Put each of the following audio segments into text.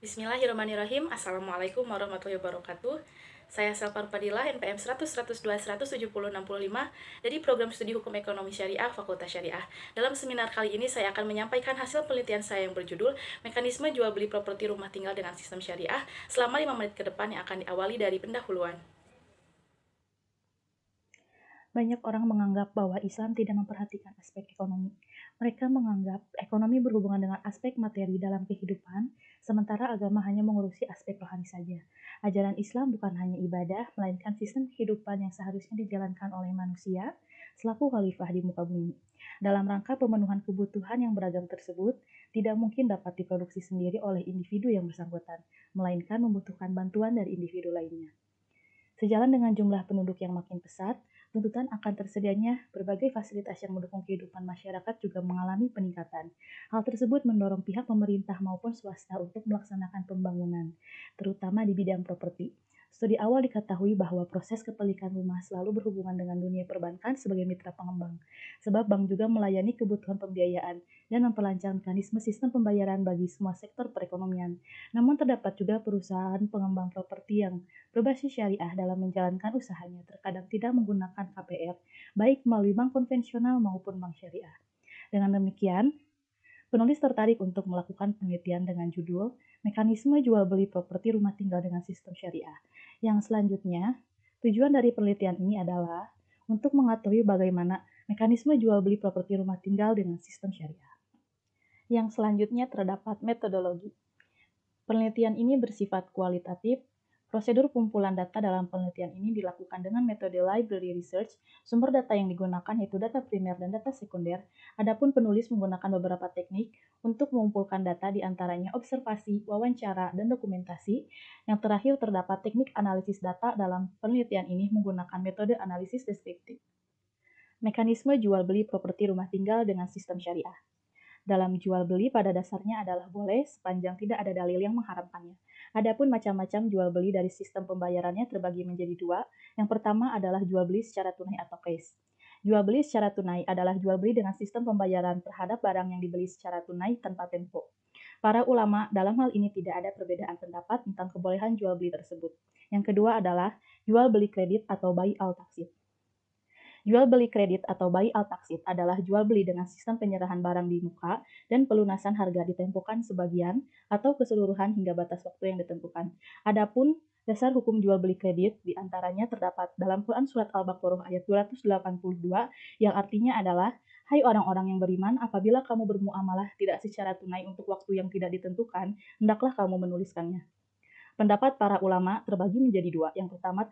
Bismillahirrahmanirrahim. Assalamualaikum warahmatullahi wabarakatuh. Saya Selva Padilla, NPM 100, 102, 170, 65 dari Program Studi Hukum Ekonomi Syariah Fakultas Syariah. Dalam seminar kali ini saya akan menyampaikan hasil penelitian saya yang berjudul Mekanisme Jual Beli Properti Rumah Tinggal dengan Sistem Syariah selama 5 menit ke depan yang akan diawali dari pendahuluan. Banyak orang menganggap bahwa Islam tidak memperhatikan aspek ekonomi. Mereka menganggap ekonomi berhubungan dengan aspek materi dalam kehidupan, sementara agama hanya mengurusi aspek rohani saja. Ajaran Islam bukan hanya ibadah, melainkan sistem kehidupan yang seharusnya dijalankan oleh manusia selaku khalifah di muka bumi. Dalam rangka pemenuhan kebutuhan yang beragam tersebut, tidak mungkin dapat diproduksi sendiri oleh individu yang bersangkutan, melainkan membutuhkan bantuan dari individu lainnya. Sejalan dengan jumlah penduduk yang makin pesat, tuntutan akan tersedianya berbagai fasilitas yang mendukung kehidupan masyarakat juga mengalami peningkatan. Hal tersebut mendorong pihak pemerintah maupun swasta untuk melaksanakan pembangunan, terutama di bidang properti. Studi awal diketahui bahwa proses kepemilikan rumah selalu berhubungan dengan dunia perbankan sebagai mitra pengembang, sebab bank juga melayani kebutuhan pembiayaan dan memperlancar mekanisme sistem pembayaran bagi semua sektor perekonomian. Namun terdapat juga perusahaan pengembang properti yang berbasis syariah dalam menjalankan usahanya terkadang tidak menggunakan KPR, baik melalui bank konvensional maupun bank syariah. Dengan demikian, penulis tertarik untuk melakukan penelitian dengan judul Mekanisme Jual Beli Properti Rumah Tinggal dengan Sistem Syariah. Yang selanjutnya, tujuan dari penelitian ini adalah untuk mengetahui bagaimana mekanisme jual beli properti rumah tinggal dengan sistem syariah. Yang selanjutnya terdapat metodologi. Penelitian ini bersifat kualitatif. Prosedur pengumpulan data dalam penelitian ini dilakukan dengan metode library research. Sumber data yang digunakan yaitu data primer dan data sekunder. Adapun penulis menggunakan beberapa teknik untuk mengumpulkan data, diantaranya observasi, wawancara, dan dokumentasi. Yang terakhir terdapat teknik analisis data dalam penelitian ini menggunakan metode analisis deskriptif. Mekanisme jual beli properti rumah tinggal dengan sistem syariah. Dalam jual beli pada dasarnya adalah boleh sepanjang tidak ada dalil yang mengharamkannya. Adapun macam-macam jual beli dari sistem pembayarannya terbagi menjadi dua. Yang pertama adalah jual beli secara tunai atau cash. Jual beli secara tunai adalah jual beli dengan sistem pembayaran terhadap barang yang dibeli secara tunai tanpa tempo. Para ulama dalam hal ini tidak ada perbedaan pendapat tentang kebolehan jual beli tersebut. Yang kedua adalah jual beli kredit atau buy al taksid. Jual beli kredit atau buy al taksid adalah jual beli dengan sistem penyerahan barang di muka dan pelunasan harga ditempokan sebagian atau keseluruhan hingga batas waktu yang ditentukan. Adapun dasar hukum jual beli kredit diantaranya terdapat dalam Quran Surat Al-Baqarah ayat 282 yang artinya adalah, hai orang-orang yang beriman, apabila kamu bermuamalah tidak secara tunai untuk waktu yang tidak ditentukan, hendaklah kamu menuliskannya. Pendapat para ulama terbagi menjadi dua. Yang pertama,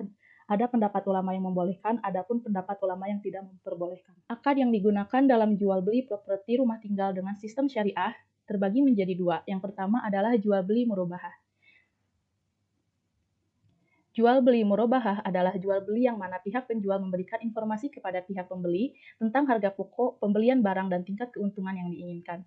ada pendapat ulama yang membolehkan, adapun pendapat ulama yang tidak memperbolehkan. Akad yang digunakan dalam jual beli properti rumah tinggal dengan sistem syariah terbagi menjadi dua. Yang pertama adalah jual beli murabahah. Jual beli murabahah adalah jual beli yang mana pihak penjual memberikan informasi kepada pihak pembeli tentang harga pokok, pembelian barang, dan tingkat keuntungan yang diinginkan.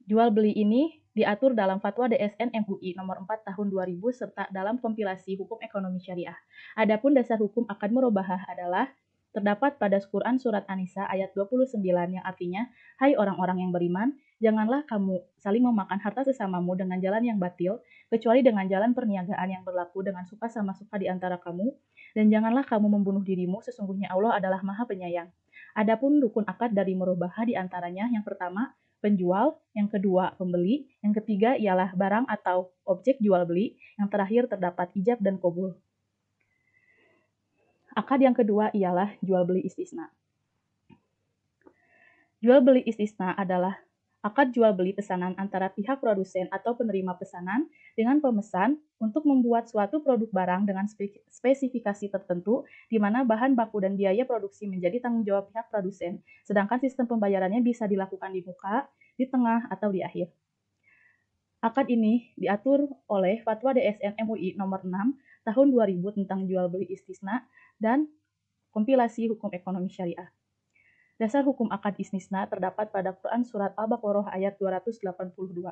Jual beli ini diatur dalam Fatwa DSN MUI nomor 4 tahun 2000 serta dalam kompilasi hukum ekonomi syariah. Adapun dasar hukum akad murabahah adalah terdapat pada Quran Surat An-Nisa ayat 29 yang artinya, hai orang-orang yang beriman, janganlah kamu saling memakan harta sesamamu dengan jalan yang batil, kecuali dengan jalan perniagaan yang berlaku dengan suka sama suka di antara kamu, dan janganlah kamu membunuh dirimu, sesungguhnya Allah adalah Maha Penyayang. Adapun rukun akad dari murabahah diantaranya yang pertama, penjual, yang kedua pembeli, yang ketiga ialah barang atau objek jual beli, yang terakhir terdapat ijab dan qabul. Akad yang kedua ialah jual beli istisna. Jual beli istisna adalah akad jual beli pesanan antara pihak produsen atau penerima pesanan dengan pemesan untuk membuat suatu produk barang dengan spesifikasi tertentu di mana bahan baku dan biaya produksi menjadi tanggung jawab pihak produsen, sedangkan sistem pembayarannya bisa dilakukan di muka, di tengah, atau di akhir. Akad ini diatur oleh Fatwa DSN MUI nomor 6 tahun 2000 tentang jual beli istisna dan kompilasi hukum ekonomi syariah. Dasar hukum akad istisna terdapat pada Quran Surat Al-Baqarah ayat 282.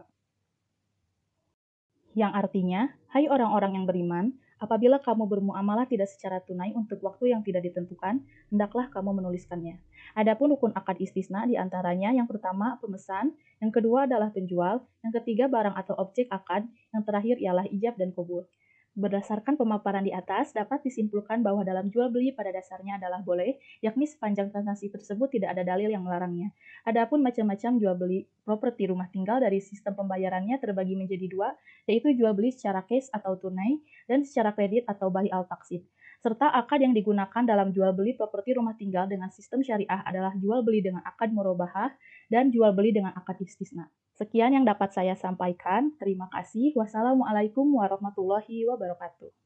Yang artinya, hai orang-orang yang beriman, apabila kamu bermuamalah tidak secara tunai untuk waktu yang tidak ditentukan, hendaklah kamu menuliskannya. Adapun rukun akad istisna diantaranya yang pertama pemesan, yang kedua adalah penjual, yang ketiga barang atau objek akad, yang terakhir ialah ijab dan qabul. Berdasarkan pemaparan di atas, dapat disimpulkan bahwa dalam jual beli pada dasarnya adalah boleh, yakni sepanjang transaksi tersebut tidak ada dalil yang melarangnya. Adapun macam-macam jual beli properti rumah tinggal dari sistem pembayarannya terbagi menjadi dua, yaitu jual beli secara cash atau tunai dan secara kredit atau bai al-taqsid. Serta akad yang digunakan dalam jual beli properti rumah tinggal dengan sistem syariah adalah jual beli dengan akad murabahah dan jual beli dengan akad istisna. Sekian yang dapat saya sampaikan. Terima kasih. Wassalamualaikum warahmatullahi wabarakatuh.